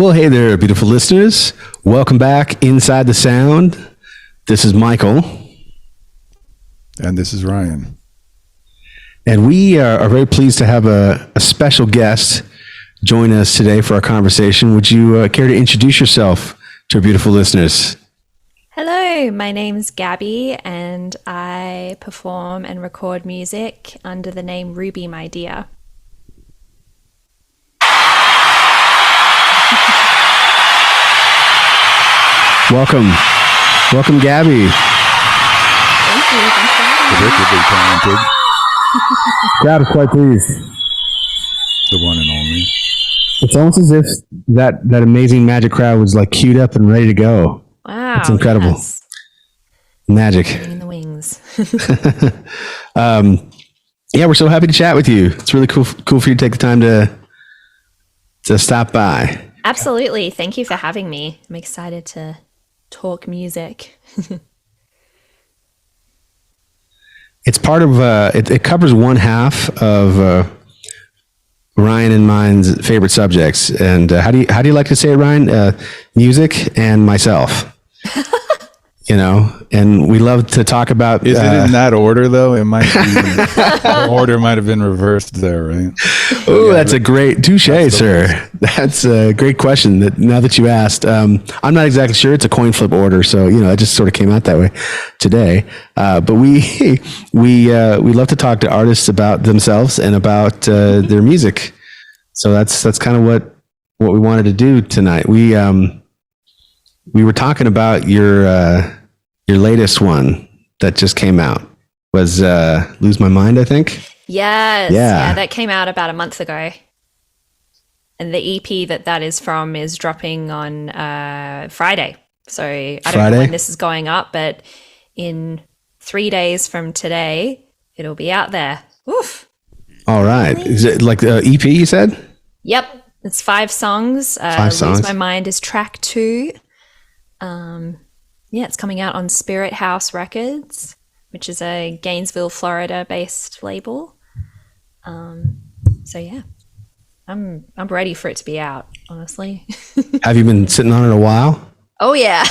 Well, hey there, beautiful listeners. Welcome back inside the sound. This is Michael. And this is Ryan. And we are very pleased to have a special guest join us today for our conversation. Would you care to introduce yourself to our beautiful listeners? Hello, my name's Gabbi, and I perform and record music under the name Rvby My Dear. Welcome, Gabbi. Thank you. Thanks for having me. Predictably talented, Crowd is quite pleased. the one and only. It's almost as if that amazing magic crowd was like queued up and ready to go. Wow. It's incredible. Yes. Magic. In the wings. Yeah, we're so happy to chat with you. It's really cool for you to take the time to stop by. Absolutely. Thank you for having me. I'm excited to talk music. It's part of it covers one half of Ryan and mine's favorite subjects. And how do you like to say it, Ryan? Music and myself. And we love to talk about. Is it in that order though? It might be. The order might have been reversed there, right? Oh, that's a great touche, sir. That's a great question. That now that you asked, I'm not exactly sure. It's a coin flip order, so it just sort of came out that way today. But we love to talk to artists about themselves and about their music. So that's kind of what we wanted to do tonight. We were talking about your latest one that just came out was Lose My Mind, I think. Yes. Yeah. Yeah, that came out about a month ago. And the EP that is from is dropping on Friday. So I don't know when this is going up, but in 3 days from today, it'll be out there. Oof. All right. Is it like the EP you said? Yep. It's 5 songs. 5 songs. Lose My Mind is track 2. It's coming out on Spirit House Records, which is a Gainesville, Florida based label. So yeah, I'm ready for it to be out, honestly. Have you been sitting on it a while? Oh yeah.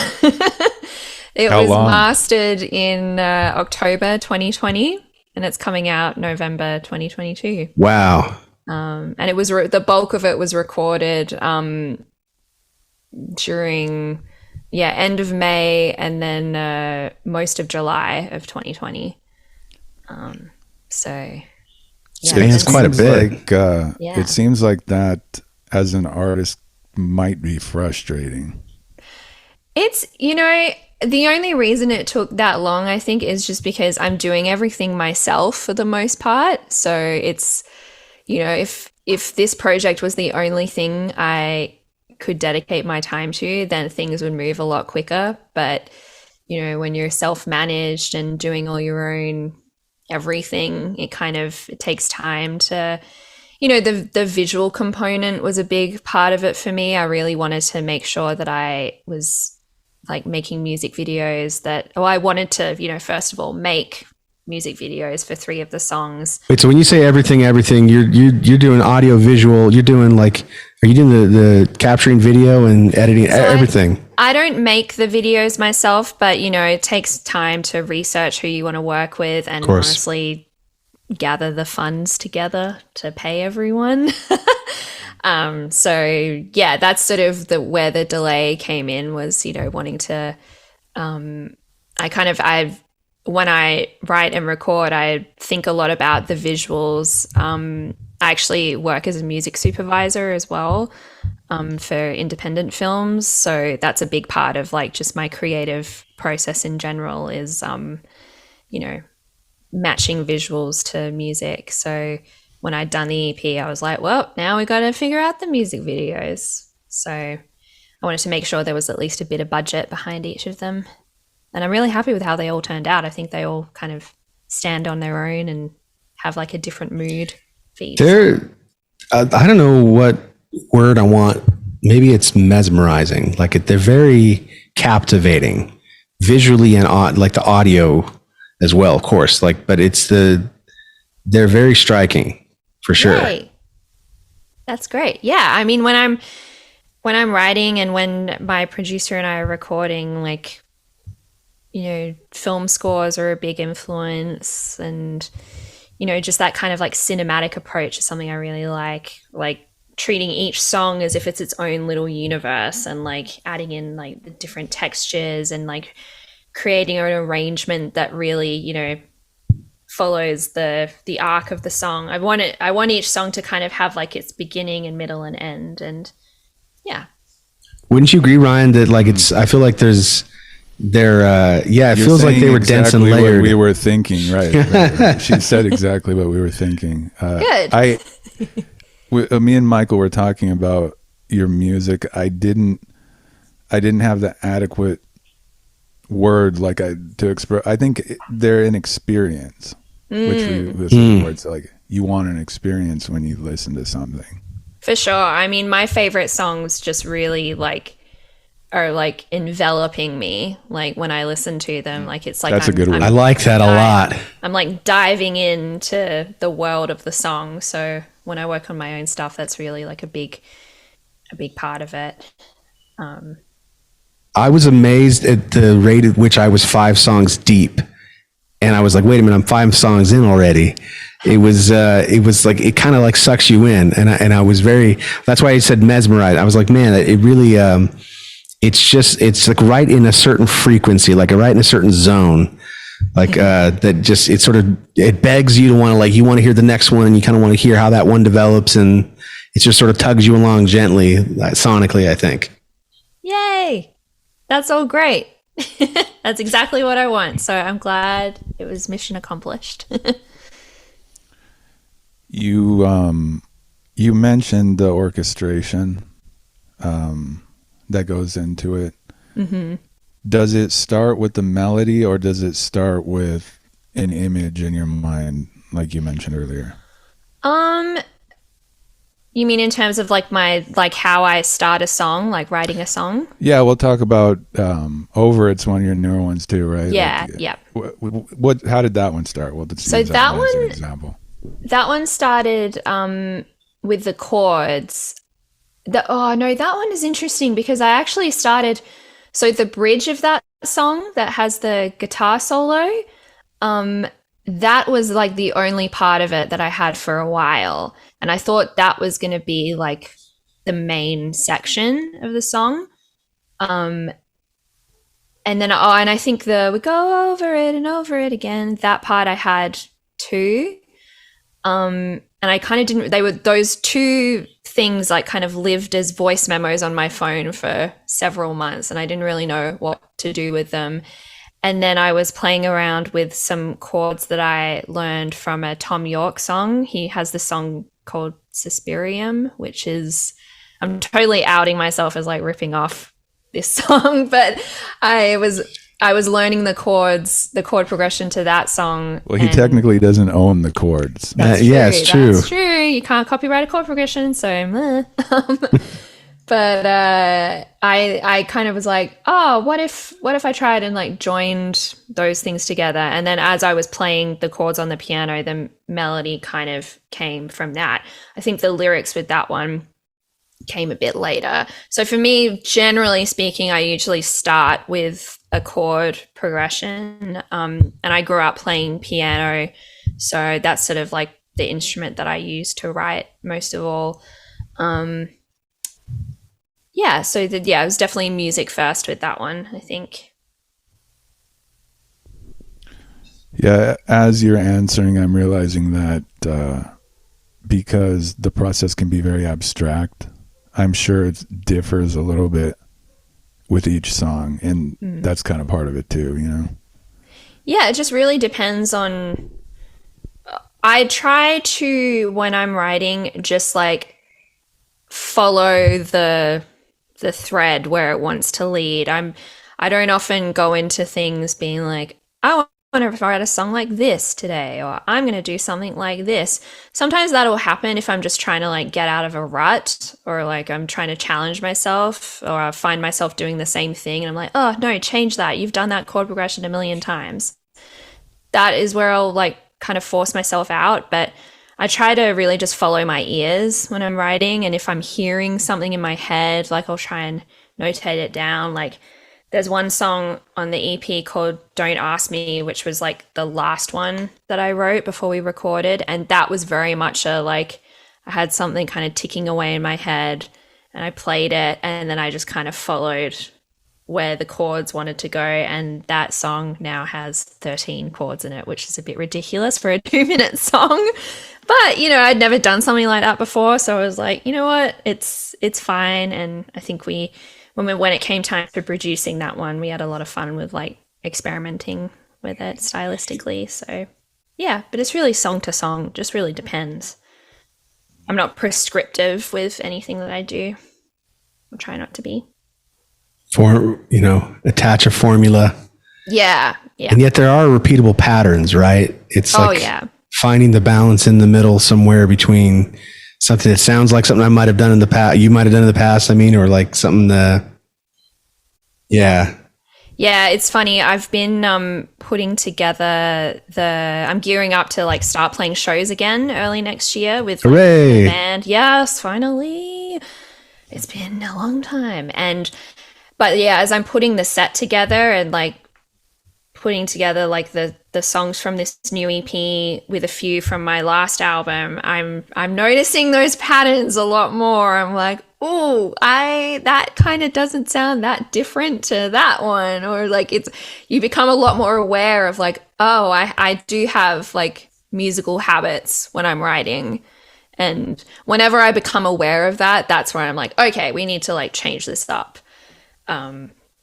It How was long? mastered in October 2020 and it's coming out November 2022. Wow. And it was the bulk of it was recorded during end of May and then most of July of 2020. It's quite a bit. It seems like that as an artist might be frustrating. It's, the only reason it took that long, I think, is just because I'm doing everything myself for the most part. So it's, if this project was the only thing I could dedicate my time to, then things would move a lot quicker. But, when you're self-managed and doing all your own everything, it takes time to, the visual component was a big part of it for me. I really wanted to make sure that I was like making music videos I wanted to, first of all, make music videos for 3 of the songs. Wait, so when you say everything, you're doing audio, visual, you're doing are you doing the capturing video and editing, everything? I don't make the videos myself, but it takes time to research who you want to work with and honestly gather the funds together to pay everyone. So yeah, that's sort of where the delay came in was, wanting to, when I write and record, I think a lot about the visuals. I actually work as a music supervisor as well for independent films. So that's a big part of just my creative process in general is, matching visuals to music. So when I'd done the EP, I was like, well, now we got to figure out the music videos. So I wanted to make sure there was at least a bit of budget behind each of them. And I'm really happy with how they all turned out. I think they all kind of stand on their own and have a different mood for each. I don't know what word I want. Maybe it's mesmerizing. They're very captivating visually and the audio as well, of course. But they're very striking for sure. Right. That's great. Yeah. I mean, when when I'm writing and when my producer and I are recording, like, you know, film scores are a big influence, and, you know, just that kind of like cinematic approach is something I really like treating each song as if it's its own little universe, and like adding in like the different textures and like creating an arrangement that really, you know, follows the arc of the song. I want each song to kind of have like its beginning and middle and end, and yeah. Wouldn't you agree, Ryan, that like I feel like it You're feels like saying they were dense and exactly what layered. we were thinking, right. She said exactly what we were thinking. Good. Me and Michael were talking about your music. I didn't have the adequate word to express. I think they're an experience, which we listen towards. Like, you want an experience when you listen to something. For sure. I mean, my favorite songs just really like are like enveloping me. Like when I listen to them, like it's like That's a good word. I like that a lot. I'm like diving into the world of the song. So when I work on my own stuff, that's really like a big part of it. I was amazed at the rate at which I was 5 songs deep. And I was like, wait a minute, I'm 5 songs in already. It was like, it kind of like sucks you in. And I was that's why I said mesmerized. I was like, man, it really, it's like right in a certain frequency, like right in a certain zone. Like, that just, it begs you to want to you want to hear the next one, and you kind of want to hear how that one develops. And it just sort of tugs you along gently, sonically, I think. Yay. That's all great. That's exactly what I want. So I'm glad it was mission accomplished. You mentioned the orchestration that goes into it. Mm-hmm. Does it start with the melody, or does it start with an image in your mind, like you mentioned earlier? You mean in terms of like how I start a song, like writing a song? Yeah, we'll talk about Over. It's one of your newer ones too, right? Yeah, yeah. How did that one start? Well, so that one, as an example. That one started with the chords. That one is interesting because I actually started. So the bridge of that song that has the guitar solo, that was like the only part of it that I had for a while. And I thought that was going to be like the main section of the song. And then, and I think we go over it and over it again. That part I had too. And I kind of those two things like kind of lived as voice memos on my phone for several months, and I didn't really know what to do with them. And then I was playing around with some chords that I learned from a Tom York song. He has this song called Suspirium, which is, I'm totally outing myself as like ripping off this song, but I was learning the chord progression to that song. Well, he technically doesn't own the chords. Yeah, it's true. That's true. You can't copyright a chord progression, so but I kind of was like, oh, what if I tried and like joined those things together? And then as I was playing the chords on the piano, the melody kind of came from that. I think the lyrics with that one came a bit later. So for me, generally speaking, I usually start with a chord progression. And I grew up playing piano, so that's sort of like the instrument that I use to write most of all. So it was definitely music first with that one, I think. Yeah, as you're answering, I'm realizing that because the process can be very abstract, I'm sure it differs a little bit with each song, and that's kind of part of it too, you know? Yeah, it just really depends on... I try to, when I'm writing, just like follow the thread where it wants to lead. I don't often go into things being like, I want to write a song like this today, or I'm going to do something like this. Sometimes that'll happen if I'm just trying to like get out of a rut, or like I'm trying to challenge myself, or I find myself doing the same thing and I'm like, oh no, change that. You've done that chord progression a million times. That is where I'll like kind of force myself out. But I try to really just follow my ears when I'm writing. And if I'm hearing something in my head, like I'll try and notate it down. Like there's one song on the EP called Don't Ask Me, which was like the last one that I wrote before we recorded. And that was very much a like, I had something kind of ticking away in my head and I played it. And then I just kind of followed where the chords wanted to go, and that song now has 13 chords in it, which is a bit ridiculous for a 2-minute song. But I'd never done something like that before, so I was like, you know what, it's fine. And I think when it came time for producing that one, we had a lot of fun with like experimenting with it stylistically. So yeah, but it's really song to song, just really depends. I'm not prescriptive with anything that I do. I'll try not to be. Attach a formula. Yeah. And yet there are repeatable patterns, right? It's like finding the balance in the middle somewhere between something that sounds like something I might have done in the past, you might have done in the past, or like something Yeah, it's funny. I've been putting together I'm gearing up to like start playing shows again early next year with hooray! The band. Yes, finally. It's been a long time. But yeah, as I'm putting the set together and like putting together like the songs from this new EP with a few from my last album, I'm noticing those patterns a lot more. I'm like, oh, that kind of doesn't sound that different to that one. Or like you become a lot more aware of like, oh, I do have like musical habits when I'm writing. And whenever I become aware of that, that's where I'm like, okay, we need to like change this up.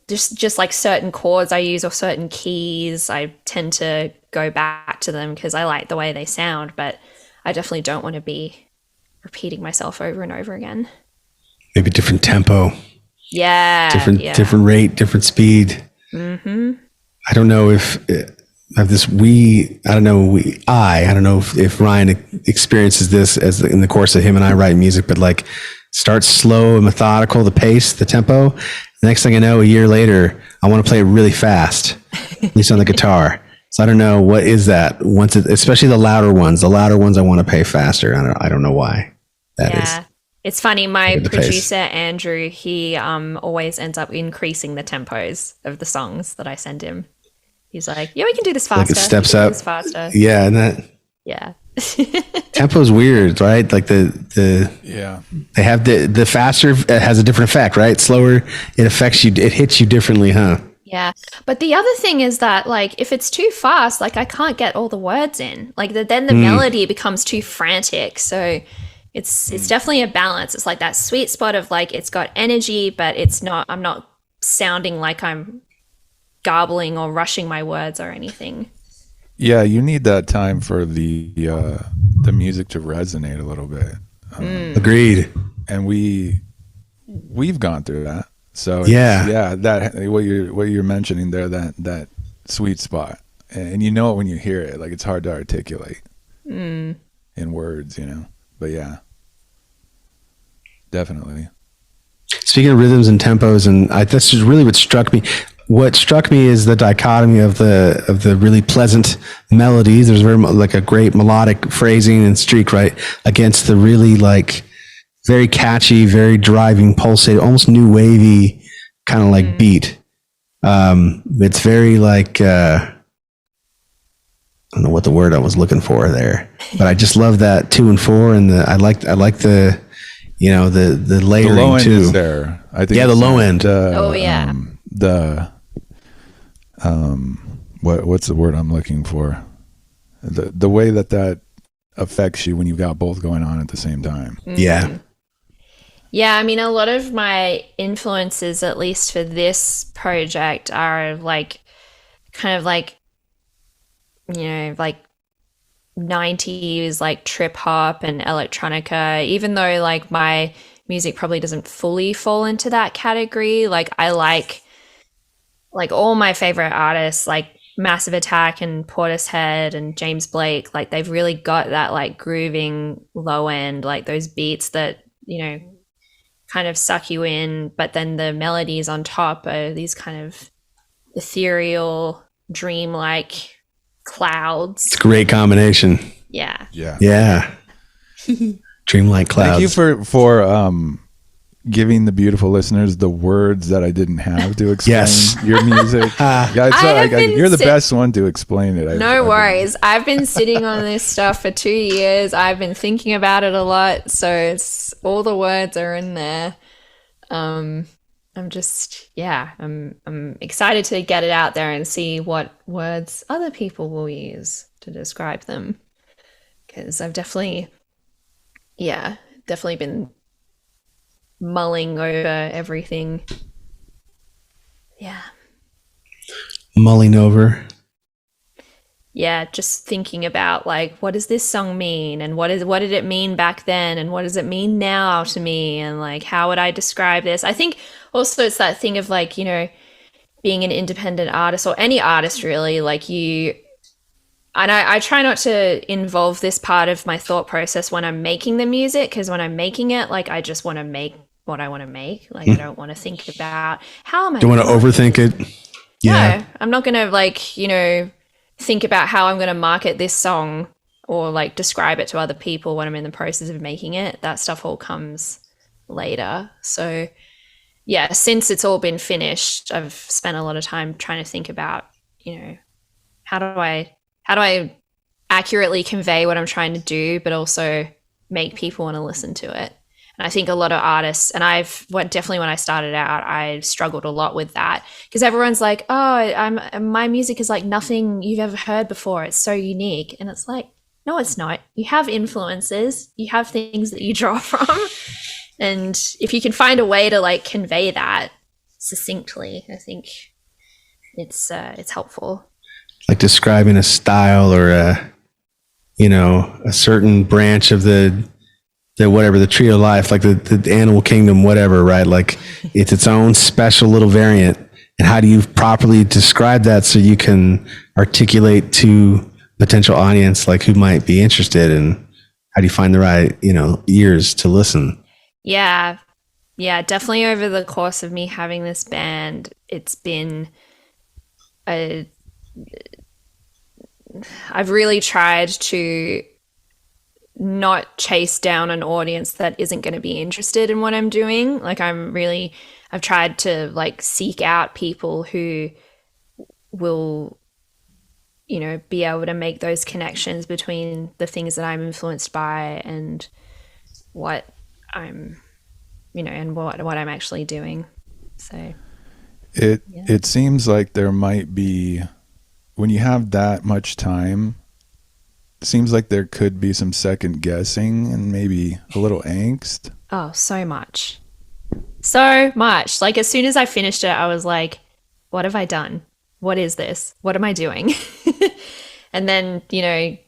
Just like certain chords I use or certain keys, I tend to go back to them because I like the way they sound, but I definitely don't want to be repeating myself over and over again. Maybe different tempo. Yeah. Different rate, different speed. Mm-hmm. I don't know if I don't know if Ryan experiences this as in the course of him and I write music, but like starts slow and methodical, the pace, the tempo. The next thing I know, a year later, I want to play it really fast, at least on the guitar. So I don't know, what is that? Especially the louder ones I want to play faster. I don't know why that is. It's funny. My producer, Andrew, he always ends up increasing the tempos of the songs that I send him. He's like, yeah, we can do this faster. Like it steps up. This faster. Yeah. And that. Yeah. Tempo's weird, right? Like they have the faster, it has a different effect, right? Slower, it affects you, it hits you differently, huh? Yeah. But the other thing is that like if it's too fast, like I can't get all the words in. Like then the melody becomes too frantic. So it's definitely a balance. It's like that sweet spot of like it's got energy, but I'm not sounding like I'm garbling or rushing my words or anything. Yeah, you need that time for the music to resonate a little bit. Agreed. And we've gone through that. So that what you're mentioning there, that sweet spot, and you know it when you hear it. Like it's hard to articulate in words, But yeah, definitely. Speaking of rhythms and tempos, and that's just really what struck me. What struck me is the dichotomy of the really pleasant melodies. There's very like a great melodic phrasing and streak, right, against the really like very catchy, very driving, pulsating, almost new wavy kind of like beat. It's very like I don't know what the word I was looking for there, but I just love that 2 and 4, and I like the the layering the low end too. Is there? I think. Yeah, the low end. What's the word I'm looking for? The way that affects you when you've got both going on at the same time. Yeah. Yeah, I mean, a lot of my influences, at least for this project, are like kind of like, like 90s, like trip hop and electronica, even though like my music probably doesn't fully fall into that category. Like I like all my favorite artists, like Massive Attack and Portishead and James Blake, like they've really got that like grooving low end, like those beats that, kind of suck you in, but then the melodies on top are these kind of ethereal, dreamlike clouds. It's a great combination. Yeah. Yeah. Dreamlike clouds. Thank you for giving the beautiful listeners the words that I didn't have to explain your music. You're the best one to explain it. No worries. I've been sitting on this stuff for 2 years. I've been thinking about it a lot, so it's all the words are in there. I'm excited to get it out there and see what words other people will use to describe them, because I've definitely been mulling over everything. Yeah. Mulling over. Yeah, just thinking about like, what does this song mean, and what did it mean back then, and what does it mean now to me, and like, how would I describe this? I think also it's that thing of like, you know, being an independent artist, or any artist really, like I try not to involve this part of my thought process when I'm making the music, because when I'm making it, like, I just want to make what I want to make. Like, I don't want to think about how am I. Don't want to overthink it. Yeah. No, I'm not going to like, you know, think about how I'm going to market this song or like describe it to other people when I'm in the process of making it. That stuff all comes later. So yeah, since it's all been finished, I've spent a lot of time trying to think about, you know, how do I accurately convey what I'm trying to do, but also make people want to listen to it. And I think a lot of artists, and definitely when I started out, I struggled a lot with that, because everyone's like, oh, my music is like nothing you've ever heard before. It's so unique. And it's like, no, it's not. You have influences, you have things that you draw from. And if you can find a way to like convey that succinctly, I think it's helpful. Like describing a style or a certain branch of the tree of life, like the animal kingdom, whatever, right? Like it's its own special little variant. And how do you properly describe that so you can articulate to potential audience, like who might be interested, and how do you find the right, ears to listen? Yeah. Yeah, definitely over the course of me having this band, it's been I've really tried to not chase down an audience that isn't going to be interested in what I'm doing. Like I've tried to like seek out people who will, be able to make those connections between the things that I'm influenced by and what I'm, and what I'm actually doing. So it seems like there might be, when you have that much time, seems like there could be some second guessing and maybe a little angst. Oh, so much. So much. Like as soon as I finished it, I was like, what have I done? What is this? What am I doing? And then,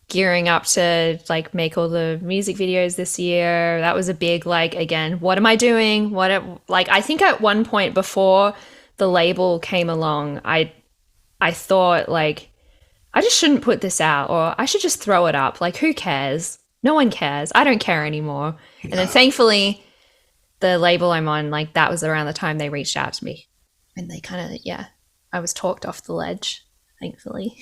gearing up to like make all the music videos this year, that was a big, like, again, what am I doing? I think at one point before the label came along, I thought like, I just shouldn't put this out, or I should just throw it up. Like, who cares? No one cares. I don't care anymore. And then thankfully, the label I'm on, like that was around the time they reached out to me. And they kind of, I was talked off the ledge, thankfully.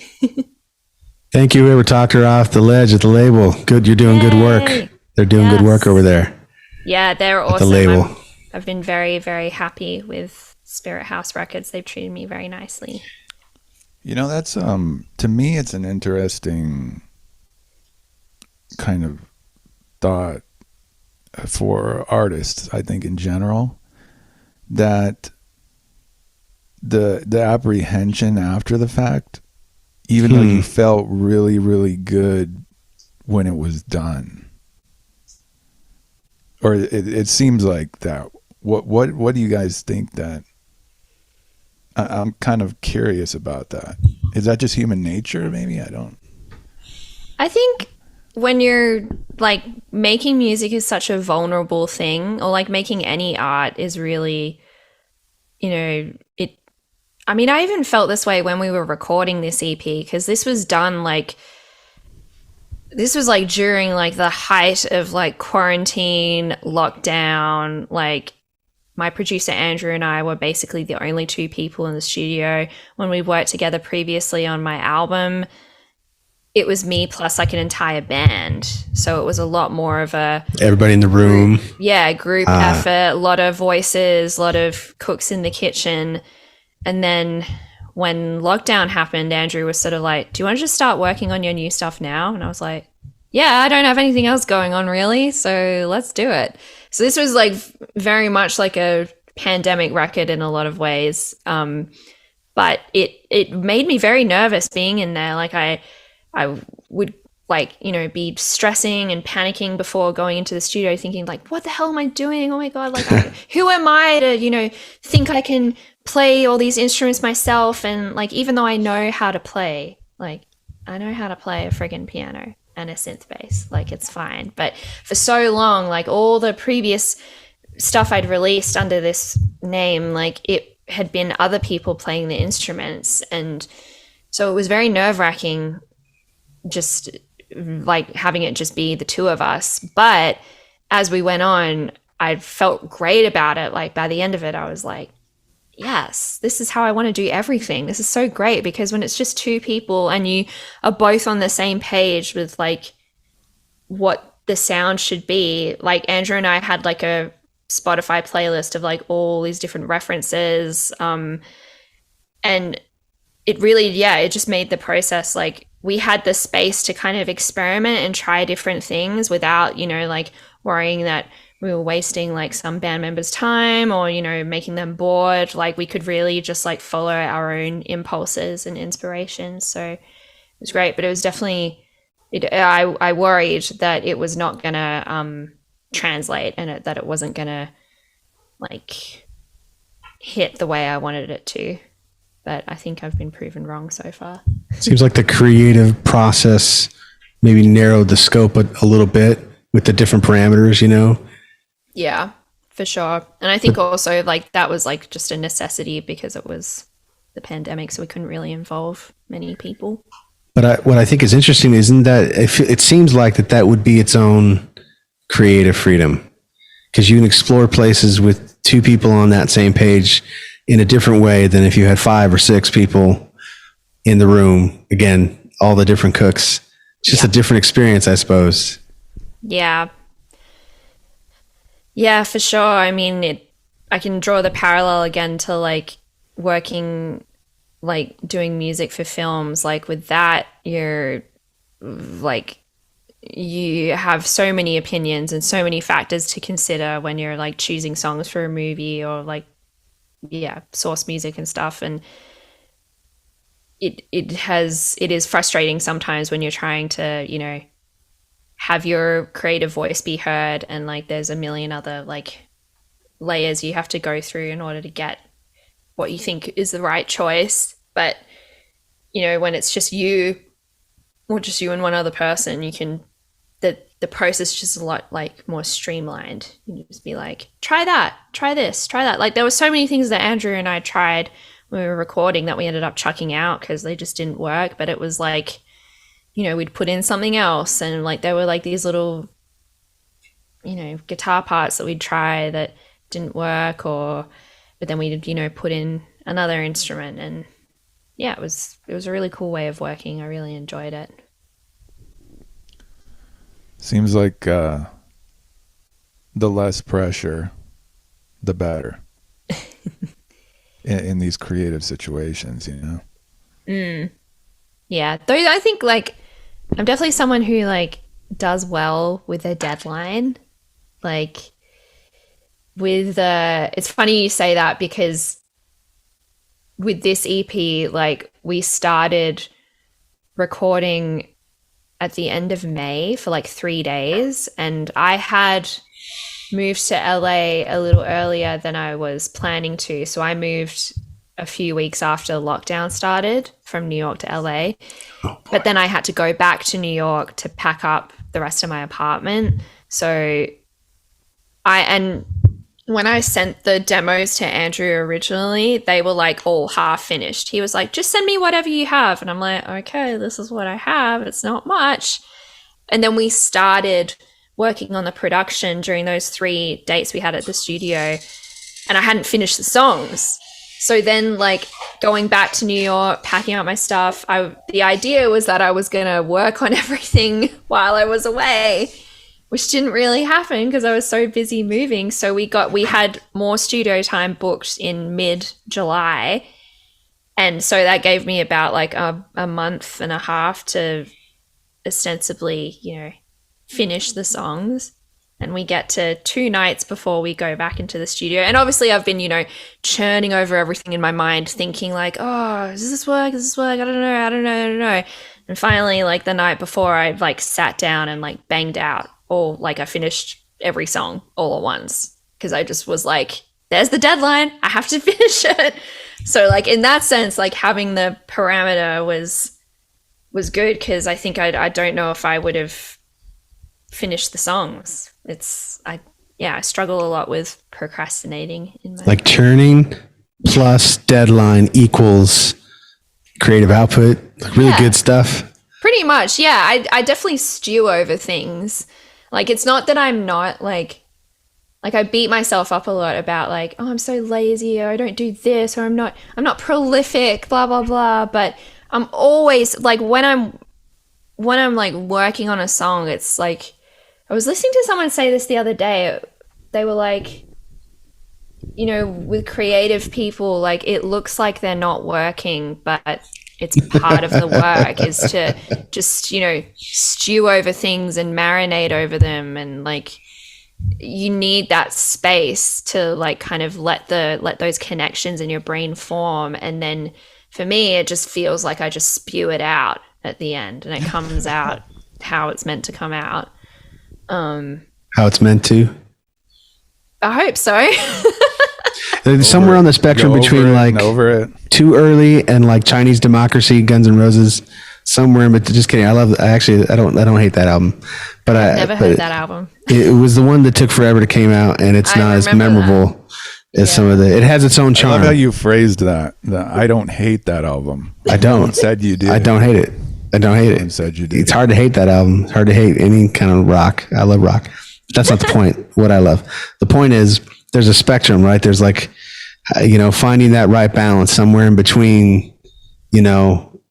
Thank you. Whoever talked her off the ledge at the label. Good. You're doing good work. They're doing good work over there. Yeah, they're awesome. The label. I've been very, very happy with Spirit House Records. They've treated me very nicely. That's to me it's an interesting kind of thought for artists, I think in general, that the apprehension after the fact, even though you felt really, really good when it was done, or it seems like that. What do you guys think that? I'm kind of curious about that. Is that just human nature? Maybe I think when you're like making music is such a vulnerable thing, or like making any art is really, I even felt this way when we were recording this EP, because this was done during like the height of like quarantine, lockdown. Like my producer Andrew and I were basically the only two people in the studio when we worked together previously on my album. it was me plus like an entire band. So it was a lot more of a Everybody in the room. group effort, a lot of voices, a lot of cooks in the kitchen. And then when lockdown happened, Andrew was sort of like, do you want to just start working on your new stuff now? And I was like, yeah, I don't have anything else going on really, so let's do it. So this was like very much like a pandemic record in a lot of ways. But it made me very nervous being in there. Like I would like, you know, be stressing and panicking before going into the studio, thinking like, what the hell am I doing? Oh my God, like who am I to, you know, think I can play all these instruments myself? And like, even though I know how to play, like I know how to play a friggin' piano and a synth bass, like it's fine. But for so long, like all the previous stuff I'd released under this name, like it had been other people playing the instruments. And so it was very nerve-wracking just like having it just be the two of us. But as we went on, I felt great about it. Like by the end of it, I was like, yes, this is how I want to do everything. This is so great, because when it's just two people and you are both on the same page with like what the sound should be, like Andrew and I had like a Spotify playlist of like all these different references. And it really, it just made the process like we had the space to kind of experiment and try different things without, you know, like worrying that we were wasting like some band members' time or, you know, making them bored. Like we could really just like follow our own impulses and inspirations. So it was great, but it was definitely, I worried that it was not gonna translate and that it wasn't gonna like hit the way I wanted it to. But I think I've been proven wrong so far. Seems like the creative process maybe narrowed the scope a little bit with the different parameters, you know? Yeah, for sure. And I think also like that was like just a necessity because it was the pandemic, so we couldn't really involve many people. But what I think is interesting isn't that it seems like that would be its own creative freedom, because you can explore places with two people on that same page in a different way than if you had 5 or 6 people in the room. Again, all the different cooks. It's just a different experience, I suppose. Yeah. Yeah, for sure. I mean, I can draw the parallel again to like working, like doing music for films. Like with that, you're like, you have so many opinions and so many factors to consider when you're like choosing songs for a movie or like, source music and stuff. And it is frustrating sometimes when you're trying to, you know, have your creative voice be heard and like there's a million other like layers you have to go through in order to get what you think is the right choice. But you know, when it's just you or just you and one other person, you can the process is just a lot like more streamlined. You just be like, try that, try this, try that. Like there were so many things that Andrew and I tried when we were recording that we ended up chucking out because they just didn't work. But it was like, you know, we'd put in something else and like there were like these little, you know, guitar parts that we'd try that didn't work, but then we'd, you know, put in another instrument. And yeah, it was a really cool way of working. I really enjoyed it. Seems like the less pressure, the better in these creative situations, you know? Yeah, though I think like I'm definitely someone who like does well with a deadline. Like with it's funny you say that because with this EP, like we started recording at the end of May for like 3 days, and I had moved to LA a little earlier than I was planning to. So I moved a few weeks after lockdown started from New York to LA. But then I had to go back to New York to pack up the rest of my apartment. So when I sent the demos to Andrew originally, they were like all half finished. He was like, just send me whatever you have. And I'm like, okay, this is what I have. It's not much. And then we started working on the production during those 3 dates we had at the studio, and I hadn't finished the songs. So then, like, going back to New York, packing up my stuff, the idea was that I was going to work on everything while I was away, which didn't really happen because I was so busy moving. So we had more studio time booked in mid-July. And so that gave me about like a month and a half to ostensibly, finish the songs. And we get to 2 nights before we go back into the studio. And obviously I've been, churning over everything in my mind, thinking like, oh, does this work? Does this work? I don't know. And finally, like the night before, I like sat down and like banged out, or like I finished every song all at once. Because I just was like, there's the deadline. I have to finish it. So like in that sense, like having the parameter was good, because I think I don't know if I would have finished the songs. I struggle a lot with procrastinating in my like churning plus deadline equals creative output, like really good stuff. Pretty much, yeah. I definitely stew over things. Like it's not that I'm not like I beat myself up a lot about like, oh, I'm so lazy, or I don't do this, or I'm not prolific, blah blah blah. But I'm always like when I'm like working on a song, it's like I was listening to someone say this the other day. They were like, with creative people, like it looks like they're not working, but it's part of the work is to just, stew over things and marinate over them. And like, you need that space to like kind of let those connections in your brain form. And then for me, it just feels like I just spew it out at the end, and it comes out how it's meant to come out. How it's meant to. I hope so. Somewhere on the spectrum between like Too Early and like Chinese Democracy, Guns N' Roses. Somewhere, but just kidding. I don't hate that album, but I never heard that album. It was the one that took forever to came out, and it's not as memorable as some of the. It has its own charm. I love how you phrased that. I don't hate that albm. I don't. Said you did. I don't hate it. I don't hate it. Said you did. It's hard to hate that album. It's hard to hate any kind of rock. I love rock. That's not the point. What I love. The point is there's a spectrum, right? There's like, finding that right balance somewhere in between,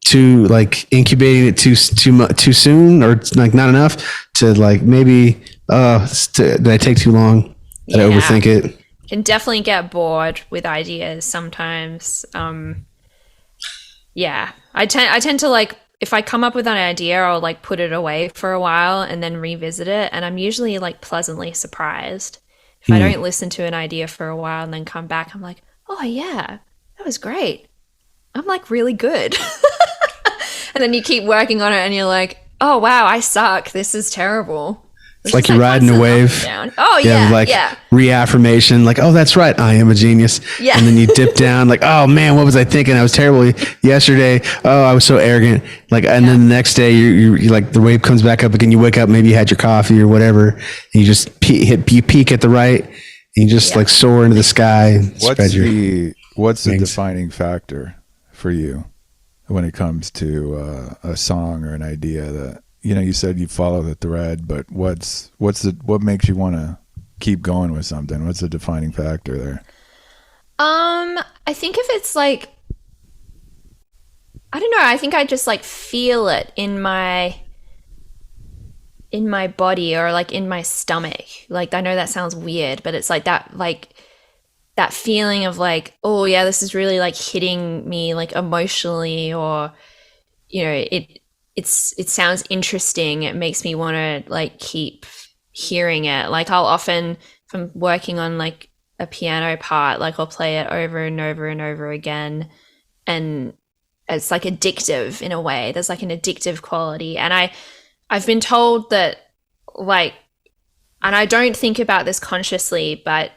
to like incubating it too soon, or like not enough to like maybe did I take too long? Did I overthink it? Can definitely get bored with ideas sometimes. I tend to like, if I come up with an idea, I'll like put it away for a while and then revisit it, and I'm usually like pleasantly surprised. If I don't listen to an idea for a while and then come back, I'm like, oh yeah, that was great. I'm like really good. And then you keep working on it and you're like, oh wow, I suck. This is terrible. It's like you're riding a wave. Oh yeah, like reaffirmation, like, oh, that's right, I am a genius. Yeah. And then you dip down, like, oh man, what was I thinking? I was terrible yesterday. Oh, I was so arrogant. Like, and then the next day, you like the wave comes back up again. You wake up, maybe you had your coffee or whatever, and you just you peak at the right, and you just like soar into the sky. What's the defining factor for you when it comes to a song or an idea that? You said you follow the thread, but what makes you want to keep going with something? What's the defining factor there? I think if it's like, I don't know, I think I just like feel it in my body, or like in my stomach. Like, I know that sounds weird, but it's like that feeling of like, oh yeah, this is really like hitting me like emotionally, or, it sounds interesting. It makes me want to like keep hearing it. Like I'll often, if I'm working on like a piano part, like I'll play it over and over and over again. And it's like addictive in a way. There's like an addictive quality. And I've been told that like, and I don't think about this consciously, but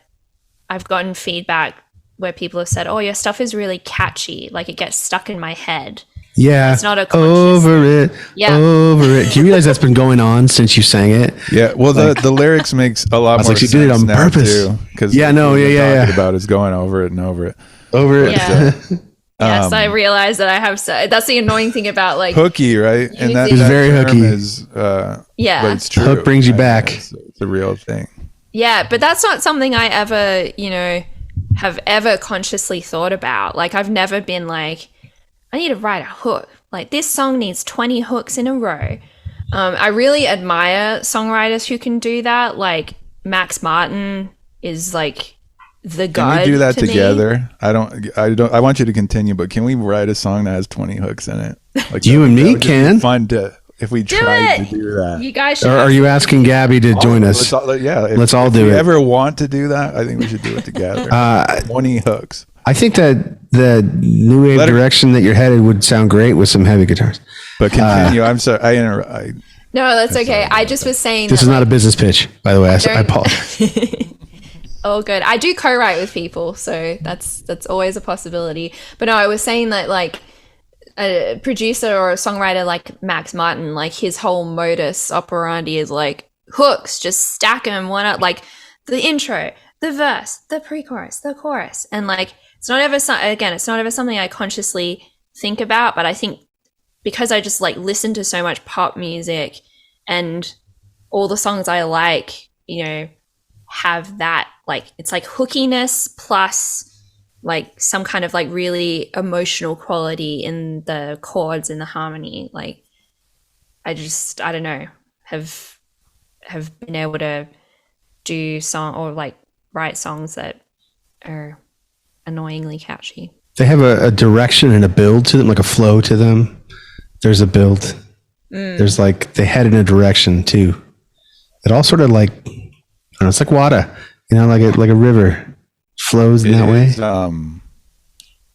I've gotten feedback where people have said, oh, your stuff is really catchy. Like it gets stuck in my head. Yeah, it's not a over it. Do you realize that's been going on since you sang it? Yeah, well, the lyrics makes a lot more sense. She did it on purpose. Because talking about is going over it and over it. Yeah. Yes, I realize that I have. That's the annoying thing about like hooky, right? And that is very hooky. But it's true. Hook brings you back. It's a real thing. Yeah, but that's not something I ever, have ever consciously thought about. Like, I've never been like, I need to write a hook. Like, this song needs 20 hooks in a row. I really admire songwriters who can do that. Like, Max Martin is like the god. Can we do that to together? Me. I want you to continue, but can we write a song that has 20 hooks in it? Like, you and me can. Fun to if we tried to do that. You guys should. Or are you asking Gabby to join us? Let's all do it. If you ever want to do that, I think we should do it together. 20 hooks. I think that the new wave direction that you're headed would sound great with some heavy guitars. But continue. I'm sorry. No, that's okay. I just was saying this is not a business pitch, by the way. I apologize. Oh, good. I do co-write with people, so that's always a possibility. But no, I was saying that like a producer or a songwriter like Max Martin, like his whole modus operandi is like hooks, just stack them one up, like the intro, the verse, the pre-chorus, the chorus, and like it's not ever something I consciously think about, but I think because I just like listen to so much pop music and all the songs I like, you know, have that like it's like hookiness plus like some kind of like really emotional quality in the chords and the harmony. Like I don't know, have been able to do song or like write songs that are annoyingly catchy. They have a direction and a build to them, like a flow to them. There's a build. There's like they head in a direction too. It all sort of like I don't know, it's like water, you know, like a river flows in that way.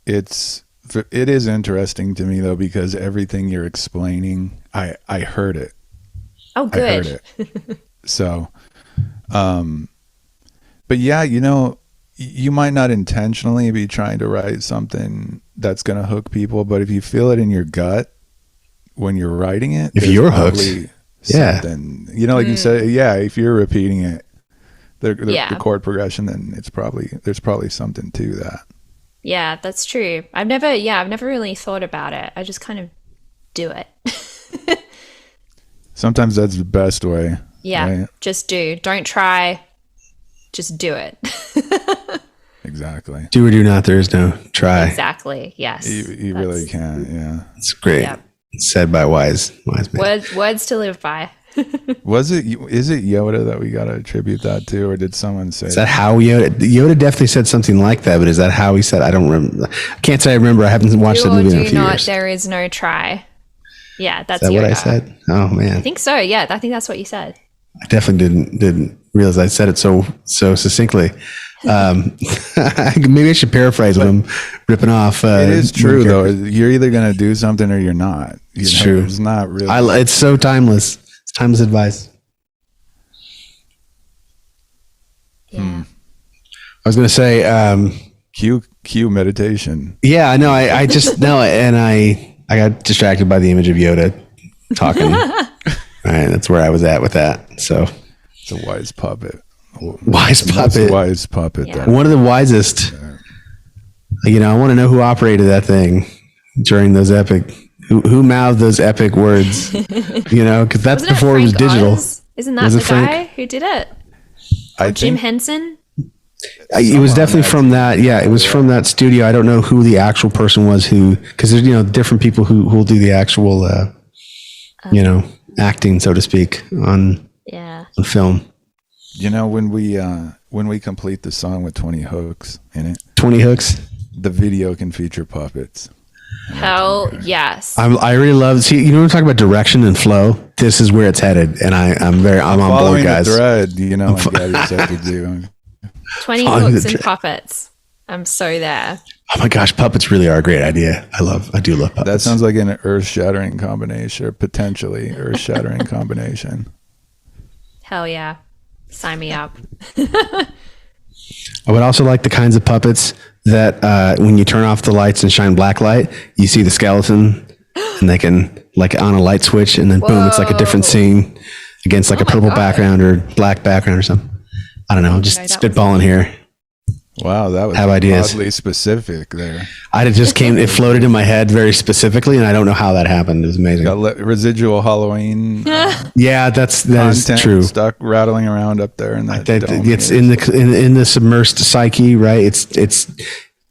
It is interesting to me though, because everything you're explaining, I heard it. Oh, good. I heard it. So, but yeah, you know, you might not intentionally be trying to write something that's going to hook people, but if you feel it in your gut when you're writing it, if you're hooked, something, you know, like you said, if you're repeating it, the chord progression, then there's probably something to that. Yeah, that's true. I've never really thought about it. I just kind of do it. Sometimes that's the best way. Yeah, right? Just do. Don't try. Just do it. Exactly. Do or do not. There is no try. Exactly. Yes. You really can't. Yeah. It's great. Yep. Said by wise men. Words to live by. Is it Yoda that we got to attribute that to, or did someone say? Is that how Yoda definitely said something like that? But is that how he said? I don't remember. I can't say I remember. I haven't watched the movie in a few years. There is no try. Yeah, that's is that Yoda. What I said. Oh man, I think so. Yeah, I think that's what you said. I definitely didn't realize I said it so succinctly. Maybe I should paraphrase what I'm ripping off. It is true though. You're either going to do something or you're not. It's true. It's not really. It's so timeless. It's timeless advice. Yeah. I was going to say, cue meditation. Yeah, I know. I just no, and I got distracted by the image of Yoda talking. All right, that's where I was at with that. So it's a wise puppet. Wise puppet. Yeah. One of the wisest. You know, I want to know who operated that thing during those epic. Who mouthed those epic words? You know, because that's Wasn't before it was digital. Isn't that the guy who did it? Jim Henson. It was definitely from that. Yeah, it was from that studio. I don't know who the actual person was because there's different people who will do the actual acting, so to speak, on film. You know, when we complete the song with 20 hooks in it, 20 hooks, the video can feature puppets. Hell yes. I really love. See, when we talk about direction and flow, this is where it's headed, and I'm on board, guys. The thread, like Gabbi said to do. 20 hooks and puppets. I'm so there. Oh my gosh, puppets really are a great idea. I do love puppets. That sounds like an earth-shattering combination, or potentially earth-shattering combination. Hell yeah. Sign me up. I would also like the kinds of puppets that when you turn off the lights and shine black light, you see the skeleton and they can, like on a light switch, and then boom, it's like a different scene against like a purple background or black background or something. I don't know, just spitballing here. Wow, that was have ideas. oddly specific there. It floated in my head very specifically, and I don't know how that happened. It was amazing. Got residual Halloween Yeah, that is content true. stuck rattling around up there in that dome It's here. in the submersed psyche, right? It's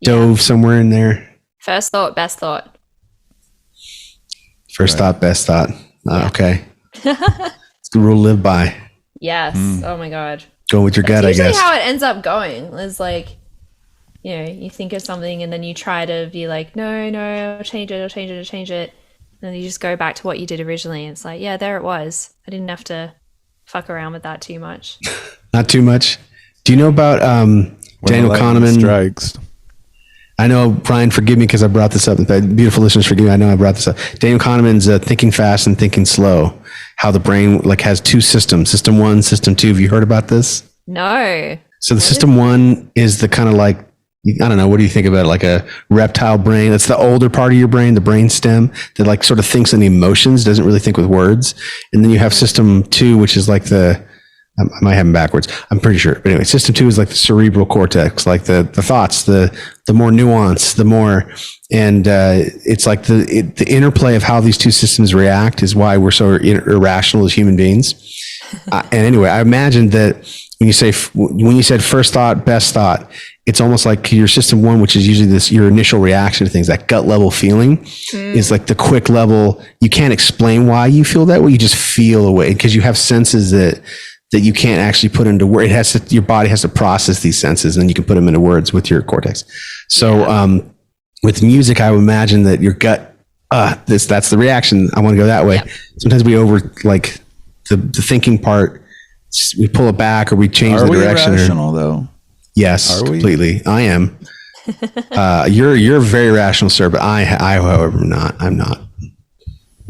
dove somewhere in there. First thought, best thought. First thought, best thought. Okay, it's the rule to live by. Yes. Oh my God. Go with your gut, That's I usually guess. how it ends up going. Is like, you know, you think of something and then you try to be like, no, I'll change it. And then you just go back to what you did originally. And it's like, yeah, there it was. I didn't have to fuck around with that too much. Not too much. Do you know about When the Daniel lightning Kahneman? strikes. I know, Brian, forgive me because I brought this up. Beautiful listeners, forgive me. I know I brought this up. Daniel Kahneman's Thinking Fast and Thinking Slow. How the brain has two systems, system 1, system 2. Have you heard about this? No. So the system 1 is the kind of I don't know, what do you think about it? Like a reptile brain? That's the older part of your brain, the brain stem that sort of thinks in emotions, doesn't really think with words. And then you have system 2, which is I might have them backwards. I'm pretty sure. But anyway, system 2 is like the cerebral cortex, like the thoughts, the more nuance, the more, and it's like the interplay of how these two systems react is why we're so irrational as human beings. And anyway, I imagine that when you said first thought, best thought, it's almost like your system 1, which is usually your initial reaction to things, that gut level feeling is like the quick level. You can't explain why you feel that way. You just feel a way because you have senses that you can't actually put into words. Your body has to process these senses, and you can put them into words with your cortex. So, with music, I would imagine that your gut, that's the reaction. I want to go that way. Yep. Sometimes we the thinking part, we pull it back or we change the direction. Are we irrational though? Yes, completely. I am. You're very rational, sir, but I, however, I'm not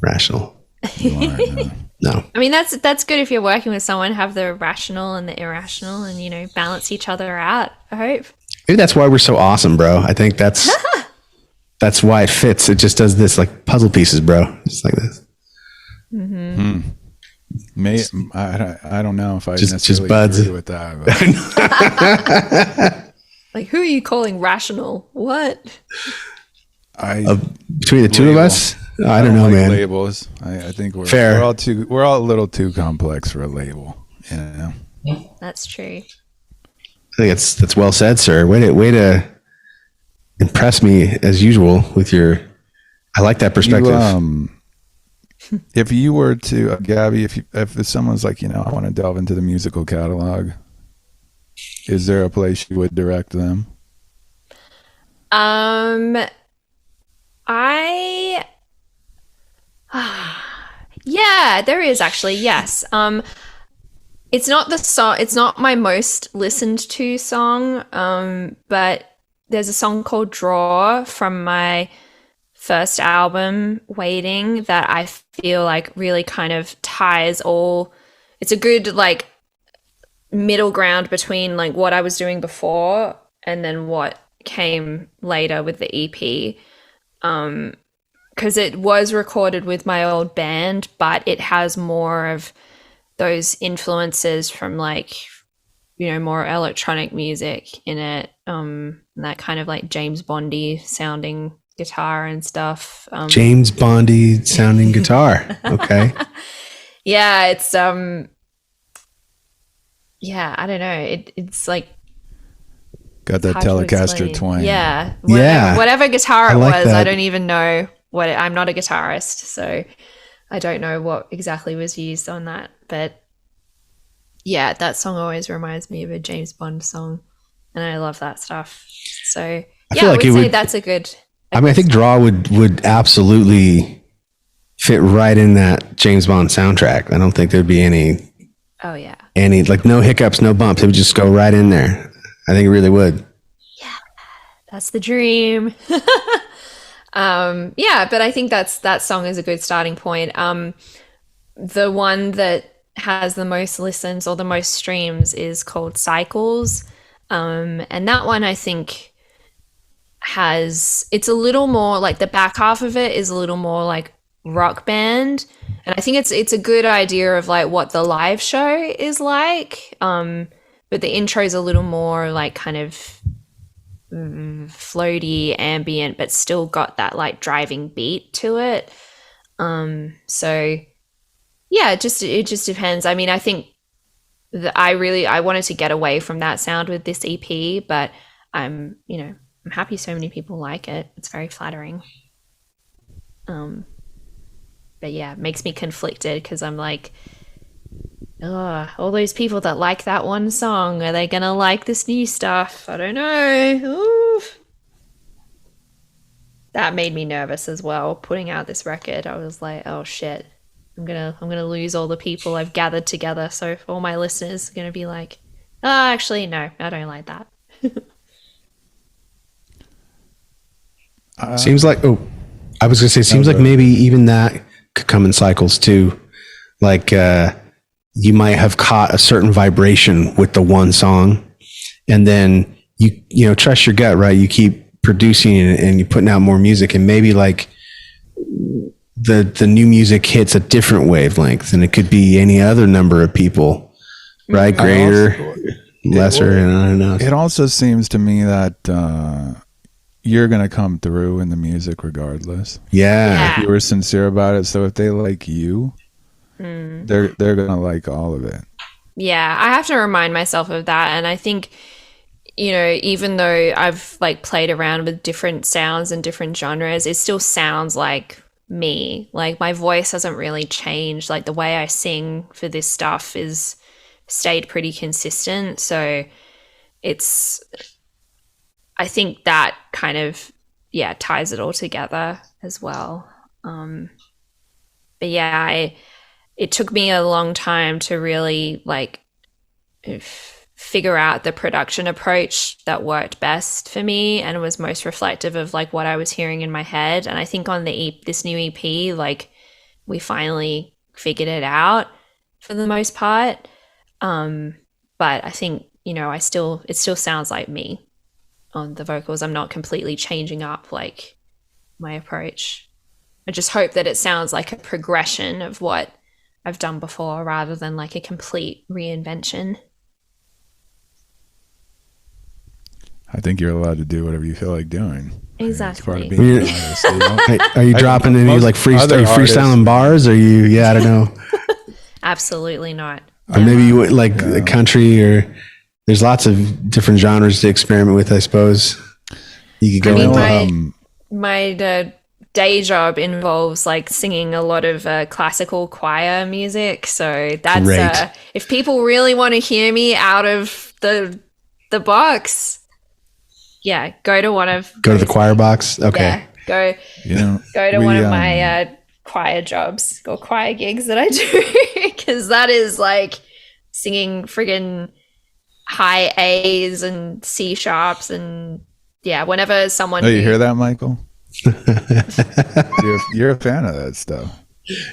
rational. You are, no. No. I mean, that's good if you're working with someone, have the rational and the irrational and, you know, balance each other out, I hope. Maybe that's why we're so awesome, bro. I think that's why it fits. It just does this like puzzle pieces, bro. Just like this. Mm-hmm. I don't know if I just necessarily buds. agree with that. Like, who are you calling rational? What? Between the two of us, I don't know, like man. Labels. I think we're fair. We're all a little too complex for a label. You know. That's true. I think that's well said, sir. Way to impress me as usual with your. I like that perspective. If you were to, Gabbi, if someone's like, you know, I want to delve into the musical catalog, is there a place you would direct them? Yeah, there is actually, yes. It's not the song, it's not my most listened to song, but there's a song called Draw from my first album, Waiting, that I feel like really kind of ties all, it's a good like middle ground between like what I was doing before and then what came later with the EP. Because it was recorded with my old band, but it has more of those influences from like, you know, more electronic music in it. That kind of like James Bondy sounding guitar and stuff. James Bondy sounding guitar. Okay. Yeah, it's yeah, I don't know. It's like got that Telecaster twang. Yeah. Yeah. Whatever guitar it like was, that. I don't even know what I'm not a guitarist, so I don't know what exactly was used on that. But yeah, that song always reminds me of a James Bond song, and I love that stuff. So yeah, I would say that's a good. I mean, I think Draw would absolutely fit right in that James Bond soundtrack. I don't think there'd be any like no hiccups, no bumps. It would just go right in there. I think it really would. Yeah, that's the dream. Yeah, but I think that song is a good starting point. The one that has the most listens or the most streams is called Cycles. And that one I think it's a little more like the back half of it is a little more like rock band. And I think it's a good idea of like what the live show is like. But the intro is a little more like kind of floaty, ambient, but still got that like driving beat to it. So yeah, it just depends. I mean, I think that I wanted to get away from that sound with this EP, but I'm happy so many people like it. It's very flattering. But yeah, it makes me conflicted because I'm like, oh, all those people that like that one song, are they gonna like this new stuff? I don't know. Ooh. That made me nervous as well. Putting out this record, I was like, oh shit, I'm gonna lose all the people I've gathered together. So all my listeners are gonna be like, oh, actually, no, I don't like that. Seems like, I was gonna say, seems like maybe even that could come in cycles too. Like, you might have caught a certain vibration with the one song, and then you trust your gut, right? You keep producing and you're putting out more music, and maybe like the new music hits a different wavelength, and it could be any other number of people, right? Greater, lesser, and I don't know. It also seems to me that you're gonna come through in the music regardless. Yeah. If you were sincere about it. So if they like you, they're gonna like all of it. Yeah, I have to remind myself of that. And I think, even though I've like played around with different sounds and different genres, it still sounds like me. Like my voice hasn't really changed. Like the way I sing for this stuff is stayed pretty consistent. So I think that kind of, ties it all together as well. But yeah, it took me a long time to really like figure out the production approach that worked best for me and was most reflective of like what I was hearing in my head. And I think on this new EP, like we finally figured it out for the most part. But I think, it still sounds like me on the vocals. I'm not completely changing up like my approach. I just hope that it sounds like a progression of what I've done before rather than like a complete reinvention. I think you're allowed to do whatever you feel like doing. Exactly. It's part of being an artist, Are you dropping any like freestyling bars? Are you? Yeah, I don't know. Absolutely not. Or maybe you went like country, or there's lots of different genres to experiment with, I suppose. You could go my day job involves like singing a lot of classical choir music. So that's if people really want to hear me out of the box, go to the choir box. Okay. Yeah, go to one of my choir jobs or choir gigs that I do, because that is like singing friggin' high A's and C sharps, and whenever someone you hear that, Michael? you're a fan of that stuff.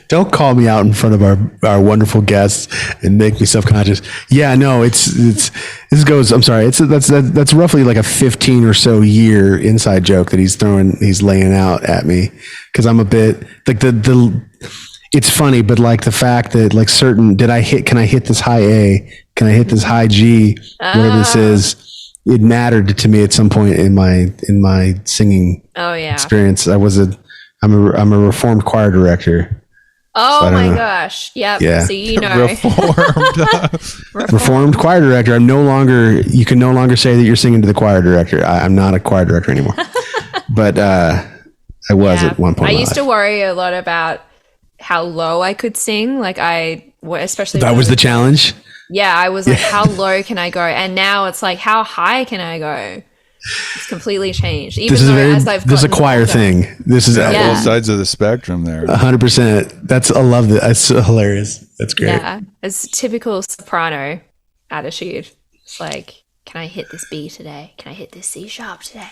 Don't call me out in front of our wonderful guests and make me self-conscious. Yeah, no, this goes, I'm sorry. That's roughly like a 15 or so year inside joke that he's laying out at me. Cause I'm a bit like it's funny, but like the fact that like can I hit this high A? Can I hit this high G? Whatever this is. It mattered to me at some point in my singing experience. I'm a reformed choir director. Oh so my gosh. Yep. Yeah. So reformed choir director. You can no longer say that you're singing to the choir director. I'm not a choir director anymore. But I was at one point. I used to worry a lot about how low I could sing. Like especially that was the challenge. Yeah, I was like, how low can I go? And now it's like, how high can I go? It's completely changed. Even this is a choir thing. This is both sides of the spectrum there. 100%. I love that. That's hilarious. That's great. Yeah, it's typical soprano attitude. It's like, can I hit this B today? Can I hit this C sharp today?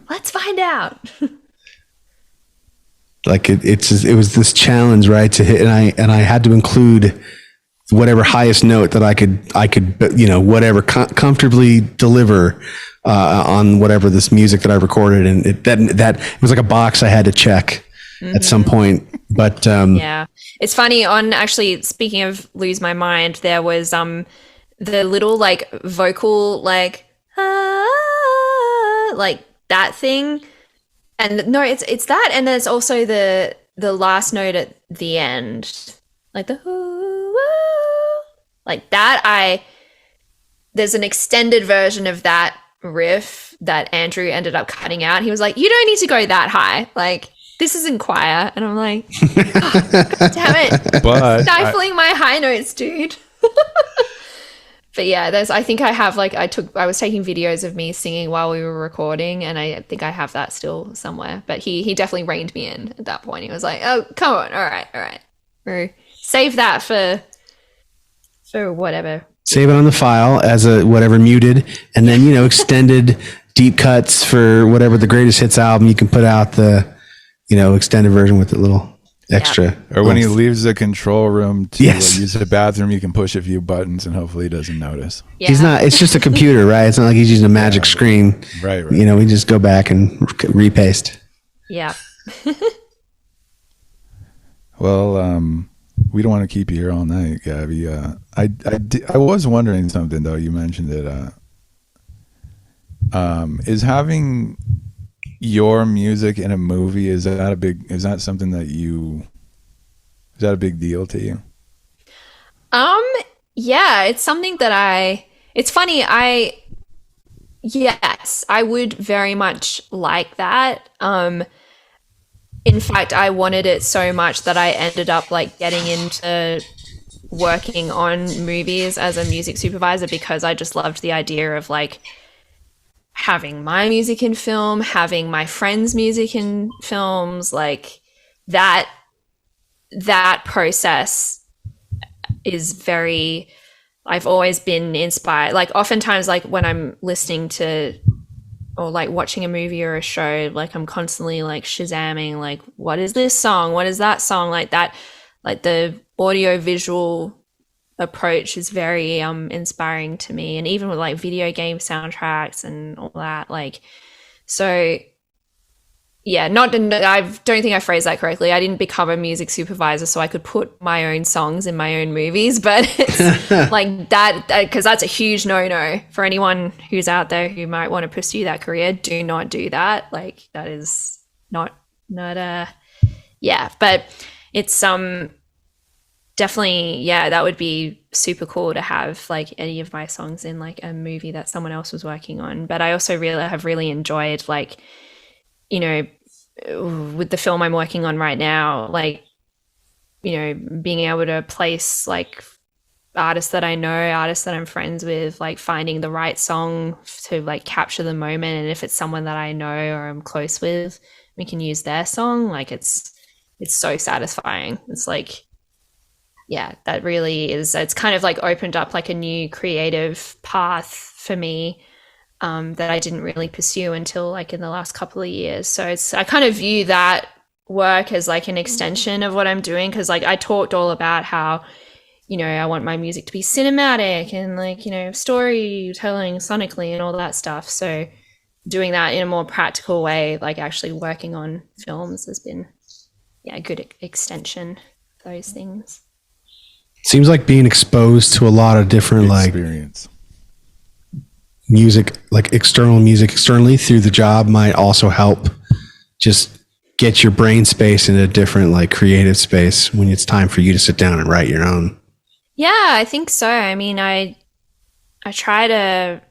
Let's find out. Like it was this challenge, right? To hit, and I had to include whatever highest note that I could whatever comfortably deliver on whatever this music that I recorded, and it was like a box I had to check at some point. But it's funny. On actually, speaking of Lose My Mind, there was the little like vocal like like that thing. And no, it's that, and there's also the last note at the end, like the like that. There's an extended version of that riff that Andrew ended up cutting out. He was like, "You don't need to go that high. Like, this isn't choir." And I'm like, oh, God damn it. But Stifling my high notes, dude. But yeah, I think I have like, I was taking videos of me singing while we were recording, and I think I have that still somewhere. But he definitely reined me in at that point. He was like, "Oh, come on. All right. Save that for whatever." Save it on the file as a whatever muted, and then, extended deep cuts for whatever the greatest hits album. You can put out the, extended version with a little extra. Or when he leaves the control room to Yes. use the bathroom, you can push a few buttons and hopefully he doesn't notice. Yeah. He's not, it's just a computer, right? It's not like he's using a magic screen. Right. We just go back and repaste. Yeah. Well, we don't want to keep you here all night, Gabby. I was wondering something though. You mentioned it. Is having your music in a movie, is that a big deal to you? Yeah, it's something that it's funny. Yes, I would very much like that. In fact, I wanted it so much that I ended up like getting into working on movies as a music supervisor, because I just loved the idea of like having my music in film, having my friends' music in films, like that process is very, I've always been inspired. Like oftentimes, like when I'm listening to or like watching a movie or a show, like I'm constantly like Shazamming, like, what is this song? What is that song? Like that, like the audio visual approach is very inspiring to me. And even with like video game soundtracks and all that, like, so yeah, I don't think I phrased that correctly. I didn't become a music supervisor so I could put my own songs in my own movies, but it's like that, because that's a huge no-no for anyone who's out there who might want to pursue that career. Do not do that. Like that is not yeah, but it's definitely, yeah, that would be super cool to have like any of my songs in like a movie that someone else was working on. But I also have really enjoyed like, with the film I'm working on right now, like, being able to place like artists that I know, artists that I'm friends with, like finding the right song to like capture the moment. And if it's someone that I know or I'm close with, we can use their song. Like it's so satisfying. It's like, yeah, that really is, it's kind of like opened up like a new creative path for me that I didn't really pursue until like in the last couple of years. So I kind of view that work as like an extension of what I'm doing, because like I talked all about how, I want my music to be cinematic and like, storytelling sonically and all that stuff. So doing that in a more practical way, like actually working on films, has been, yeah, a good extension of those things. Seems like being exposed to a lot of different Experience. Music, like external music externally through the job, might also help just get your brain space in a different like creative space when it's time for you to sit down and write your own. Yeah, I think so. I mean, I definitely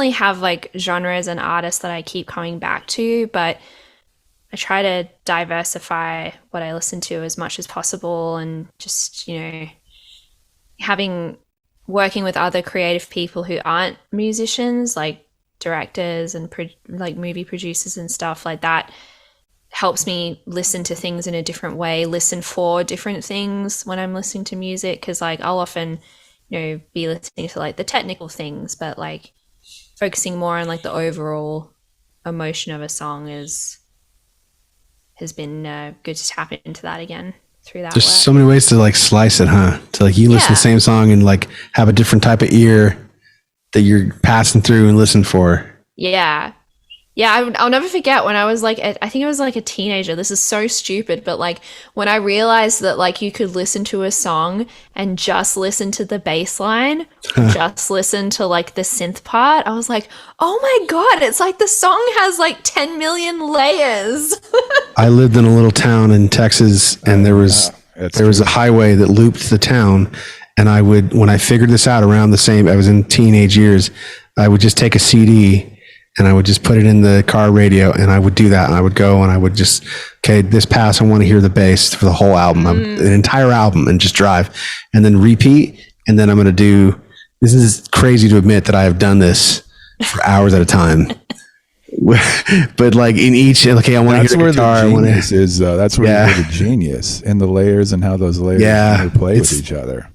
have like genres and artists that I keep coming back to, but I try to diversify what I listen to as much as possible, and just, working with other creative people who aren't musicians, like directors and like movie producers and stuff like that, helps me listen to things in a different way, listen for different things when I'm listening to music. Because like I'll often, be listening to like the technical things, but like focusing more on like the overall emotion of a song has been good to tap into that again through that. There's work. so many ways to like slice it, huh? To like you listen to the same song and like have a different type of ear that you're passing through and listen for. Yeah, Yeah, I'll never forget when I was like, I think I was like a teenager. This is so stupid, but like when I realized that like you could listen to a song and just listen to the bass line, just listen to like the synth part, I was like, oh my God, it's like the song has like 10 million layers. I lived in a little town in Texas, and there was a highway that looped the town. And I would, when I figured this out around the same, I was in teenage years, I would just take a CD and I would just put it in the car radio, and I would do that. And I would go and I would just, okay, this pass, I want to hear the bass for the whole album, an entire album, and just drive and then repeat. And then I'm going to do, this is crazy to admit that I have done this for hours at a time. But like in each, okay, I want to hear the guitar. The genius is, that's where you hear the genius in the layers and how those layers interplay with each other.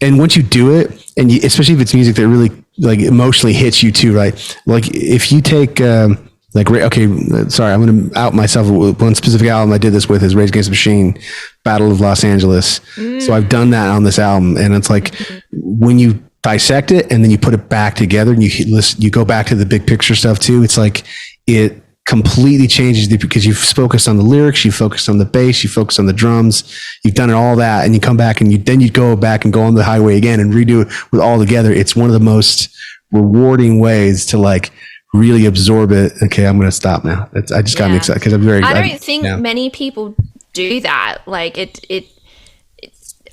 And once you do it, and you, especially if it's music that really like emotionally hits you too, right? Like if you take like, okay, sorry, I'm going to out myself. One specific album I did this with is Rage Against the Machine, Battle of Los Angeles. So I've done that on this album, and it's like when you dissect it and then you put it back together and you go back to the big picture stuff too. It's like it completely changes because you've focused on the lyrics, you focused on the bass, you focused on the drums, you've done all that, and you come back and you go back and go on the highway again and redo it with all together. It's one of the most rewarding ways to like really absorb it. Okay, I'm going to stop now. I just got me excited because I'm very. I don't think many people do that. Like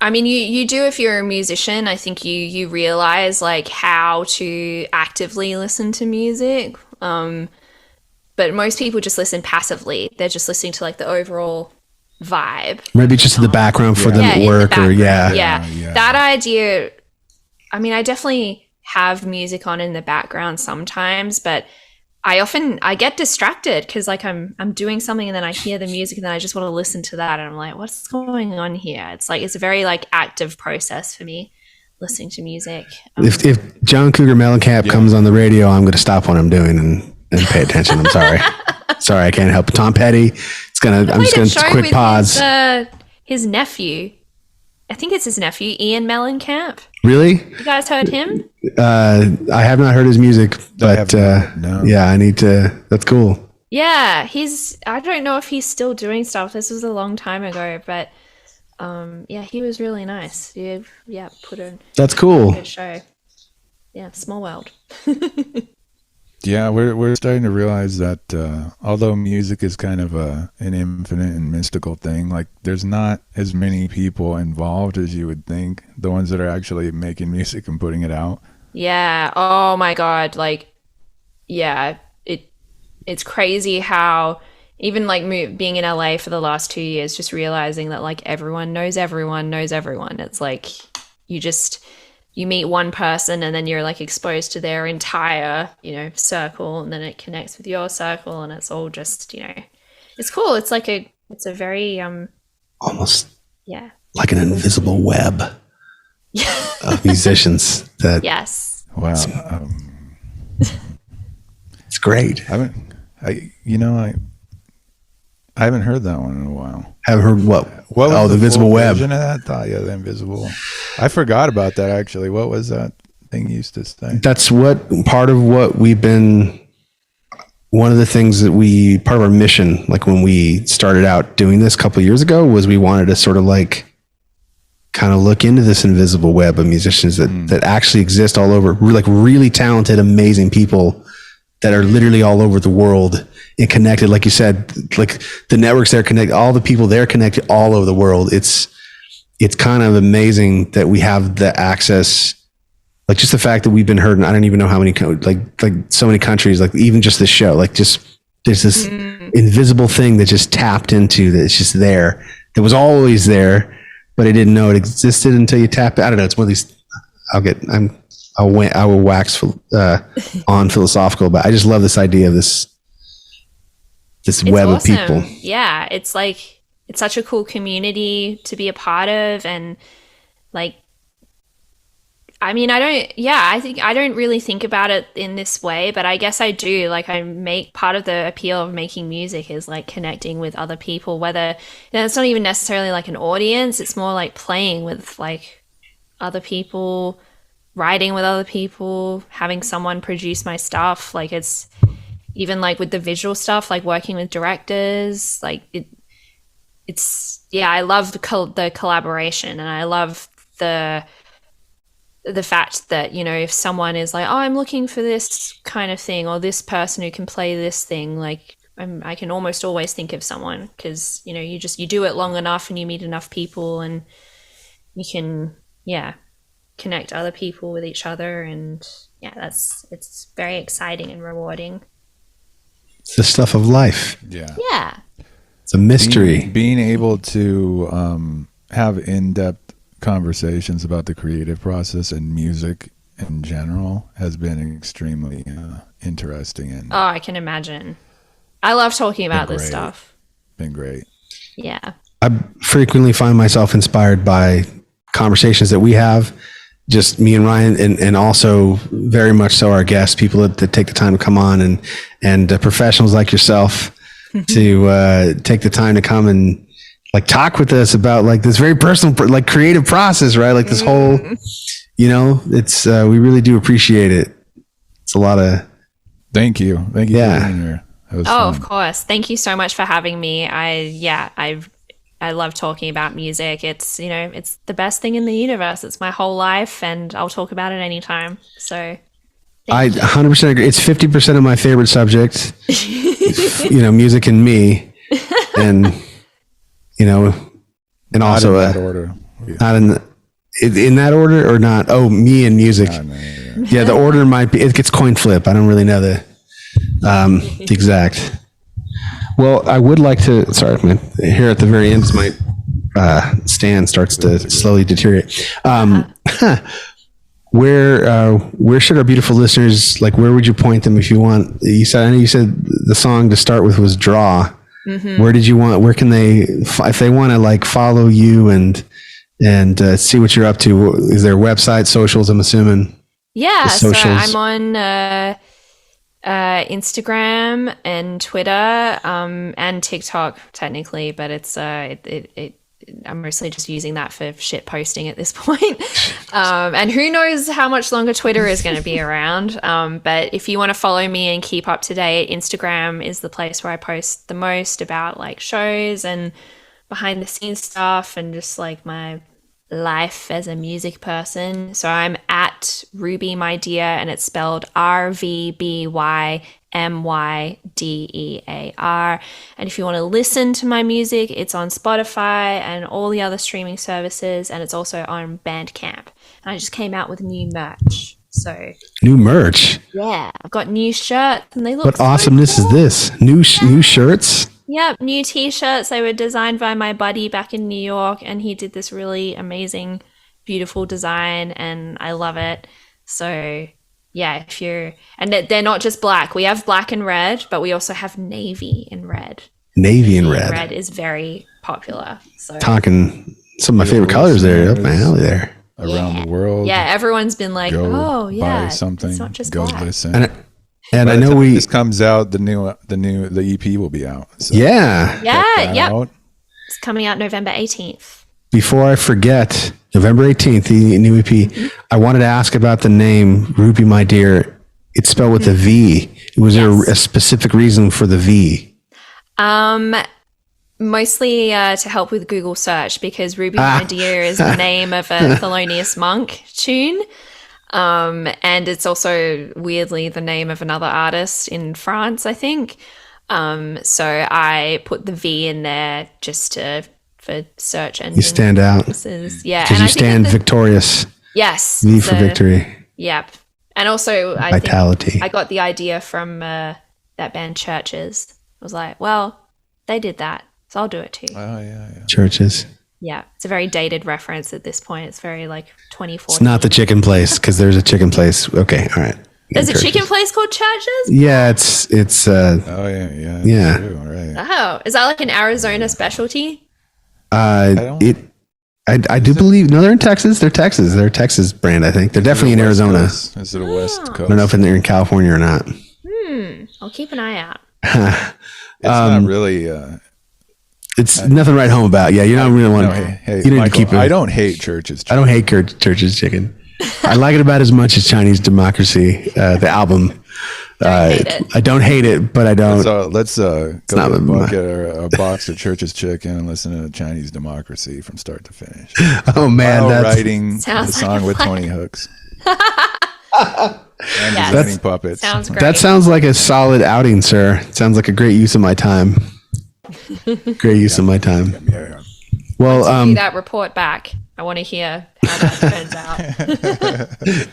I mean, you do if you're a musician. I think you realize like how to actively listen to music. But most people just listen passively. They're just listening to like the overall vibe. Maybe just in the background for them at work or That idea. I mean, I definitely have music on in the background sometimes, but I get distracted because like I'm doing something and then I hear the music and then I just want to listen to that and I'm like, what's going on here? It's like it's a very like active process for me listening to music. If John Cougar Mellencamp comes on the radio, I'm going to stop what I'm doing and pay attention. I'm sorry. Sorry, I can't help it. Tom Petty. I'm just going to quick pause. His nephew. I think it's his nephew, Ian Mellencamp. Really? You guys heard him? I have not heard his music, but no. Yeah, I need to. That's cool. Yeah, I don't know if he's still doing stuff. This was a long time ago, but yeah, he was really nice. Yeah, that's cool. Good show. Yeah, small world. Yeah, we're starting to realize that although music is kind of an infinite and mystical thing, like there's not as many people involved as you would think, the ones that are actually making music and putting it out. Yeah. Oh my God. Like, yeah, it's crazy how even like being in LA for the last 2 years, just realizing that like everyone knows everyone knows everyone. It's like you meet one person and then you're like exposed to their entire, circle, and then it connects with your circle and it's all just, it's cool. It's like it's a very, almost like an invisible web of musicians that. Yes. Wow. It's great. I haven't heard that one in a while. Haven't heard what? What was the invisible web. Version of that? The invisible. I forgot about that actually. What was that thing you used to say? That's part of what we've been. One of the things that part of our mission, like when we started out doing this a couple of years ago, was we wanted to sort of like kind of look into this invisible web of musicians that actually exist all over, like really talented, amazing people that are literally all over the world and connected. Like you said, like the networks they're connected, all the people they're connected all over the world. It's kind of amazing that we have the access, like just the fact that we've been heard in, I don't even know how many, like so many countries, like even just this show, like just, there's this invisible thing that just tapped into, that it's just there, that was always there, but I didn't know it existed until you tap it. I don't know. It's one of these, I will wax on philosophical, but I just love this idea of this web of people. Yeah, it's like it's such a cool community to be a part of, and like, I mean, I think I don't really think about it in this way, but I guess I do. Like, part of the appeal of making music is like connecting with other people, whether it's not even necessarily like an audience. It's more like playing with like other people, writing with other people, having someone produce my stuff. Like it's even like with the visual stuff, like working with directors, like I love the collaboration, and I love the fact that, you know, if someone is like, oh, I'm looking for this kind of thing, or this person who can play this thing, like I can almost always think of someone, because, you know, you do it long enough and you meet enough people and you can, connect other people with each other. And it's very exciting and rewarding. It's the stuff of life. Yeah. Yeah. It's a mystery. Being able to have in-depth conversations about the creative process and music in general has been extremely interesting. And I can imagine. I love talking about this great. stuff. Been great. Yeah. I frequently find myself inspired by conversations that we have, just me and Ryan, and also very much so our guests, people that take the time to come on, and professionals like yourself to take the time to come and like talk with us about like this very personal, like creative process, right? Like this whole, you know, it's we really do appreciate it. It's a lot of. Thank you for being here. Oh, fun. of course. Thank you so much for having me. I love talking about music. It's, you know, it's the best thing in the universe. It's my whole life, and I'll talk about it anytime. So I 100% agree. It's 50% of my favorite subject, you know, music and me, and, you know, and Not also in that order. not in that order or not. Oh, me and music. Yeah, the order might be, it gets coin flip. I don't really know the exact. Well, I would like to, sorry, man, here at the very end, as my stand starts to slowly deteriorate. Where should our beautiful listeners, like, where would you point them if you want? I know you said the song to start with was Draw. Mm-hmm. Where can they, if they want to like follow you and see what you're up to, is there a website, socials, I'm assuming? Yeah, so I'm on Instagram and Twitter, and TikTok technically, but it's I'm mostly just using that for shit posting at this point. And who knows how much longer Twitter is going to be around. But if you want to follow me and keep up to date, Instagram is the place where I post the most about like shows and behind the scenes stuff and just like my life as a music person. So I'm at Rvby My Dear, and it's spelled RvbyMyDear. And if you want to listen to my music, it's on Spotify and all the other streaming services, and it's also on Bandcamp. And I just came out with new merch. So new merch. Yeah, I've got new shirts, and they look. What awesomeness is this? New shirts. Yep, new t-shirts. They were designed by my buddy back in New York, and he did this really amazing, beautiful design, and I love it. So yeah, and they're not just black. We have black and red, but we also have navy and red. Navy and red. Red is very popular. So talking some of my favorite colors there, up my alley there. Around the world. Yeah, everyone's been like, oh yeah, buy something. It's not just go black. Listen. And I know this comes out, the EP will be out. So yep. out. It's coming out November 18th. Before I forget, November 18th, the new EP. Mm-hmm. I wanted to ask about the name Rvby My Dear. It's spelled with a V. Was there a specific reason for the V? Mostly to help with Google search, because Rvby My Dear is the name of a Thelonious Monk tune. And it's also weirdly the name of another artist in France, I think. So I put the V in there just for search engine. You stand out. Yeah. Because you stand victorious. Yes. V for victory. Yep. And also Vitality. I got the idea from that band Churches. I was like, well, they did that, so I'll do it too. Oh, yeah. Churches. Yeah, it's a very dated reference at this point. It's very like 2014. It's not the chicken place, because there's a chicken place. Okay, all right. There's a chicken place called Churches? Yeah, it's. Oh yeah. Yeah. True. All right. Oh, is that like an Arizona specialty? I do believe. No, they're in Texas. They're Texas. They're a Texas brand, I think. They're definitely in Arizona. Coast? Is it a West Coast? I don't know if they're in California or not. I'll keep an eye out. It's not really. It's nothing to write home about. Yeah, you don't really want. Hey, you need Michael, to keep it. I don't hate churches. I don't hate Church's Chicken. I like it about as much as Chinese Democracy, the album. hate it. I don't hate it, but I don't. So let's go not get a my- bucket or a box of Church's Chicken and listen to Chinese Democracy from start to finish. Oh man, While that's writing the Sounds like song a with plan. Tony Hooks. And Yes. designing puppets. Sounds great. that sounds like a solid outing, sir. Sounds like a great use of my time. Great use of my time. Yeah. Well, Do that report back. I want to hear how that turns out.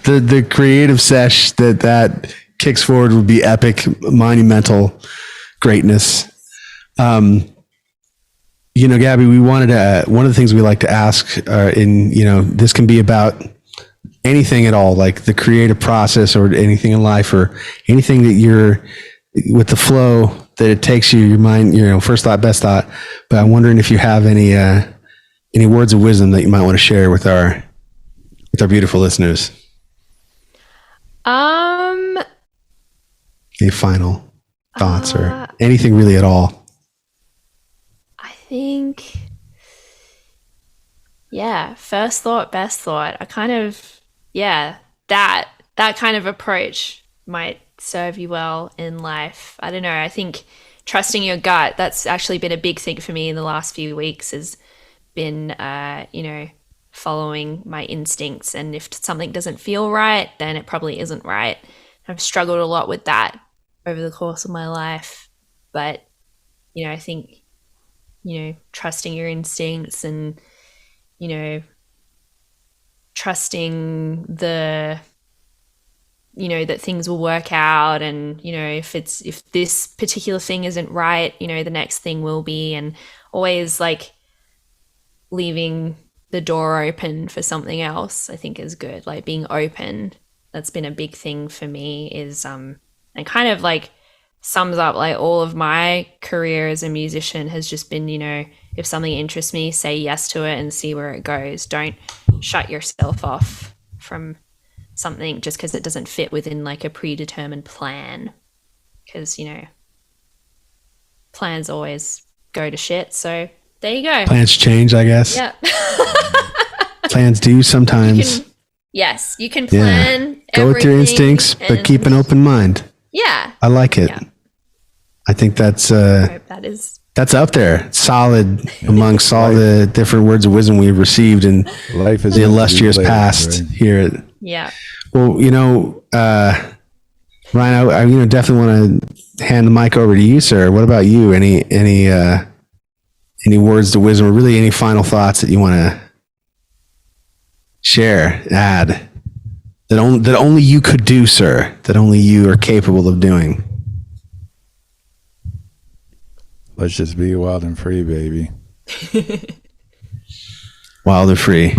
the creative sesh that kicks forward would be epic, monumental greatness. Gabby, we wanted to, one of the things we like to ask this can be about anything at all, like the creative process or anything in life or anything that you're with the flow that it takes you, your mind, first thought, best thought. But I'm wondering if you have any words of wisdom that you might want to share with our beautiful listeners. Any final thoughts or anything really at all? I think, first thought, best thought. I kind of, that kind of approach might serve you well in life. I don't know. I think trusting your gut, that's actually been a big thing for me in the last few weeks, has been, following my instincts. And if something doesn't feel right, then it probably isn't right. I've struggled a lot with that over the course of my life. But, I think, trusting your instincts and, trusting that things will work out. And, if this particular thing isn't right, the next thing will be, and always like leaving the door open for something else, I think is good. Like being open, that's been a big thing for me, is, and kind of like sums up like all of my career as a musician has just been, if something interests me, say yes to it and see where it goes. Don't shut yourself off from something just because it doesn't fit within like a predetermined plan, because, plans always go to shit. So there you go. Plans change, I guess. Yeah. Plans do sometimes. Yes, you can plan. Go with your instincts, but keep an open mind. Yeah. I like it. Yeah. I think that's I hope that is. that's up there, solid amongst all the different words of wisdom we've received in Life is the illustrious layered, past right? here. Yeah. Well, Ryan, I definitely want to hand the mic over to you, sir. What about you? Any words of wisdom, or really any final thoughts that you want to share, add, that only you could do, sir, that only you are capable of doing? Let's just be wild and free, baby. Wild and free.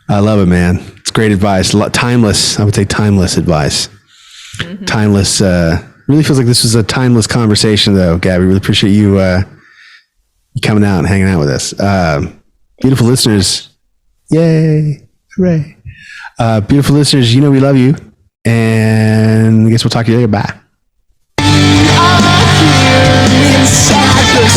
I love it, man. It's great advice. Timeless. I would say timeless advice. Mm-hmm. Timeless. Really feels like this was a timeless conversation, though, Gabby. Really appreciate you coming out and hanging out with us. Beautiful listeners. Yay. Hooray. Beautiful listeners, we love you. And I guess we'll talk to you later. Bye. Inside the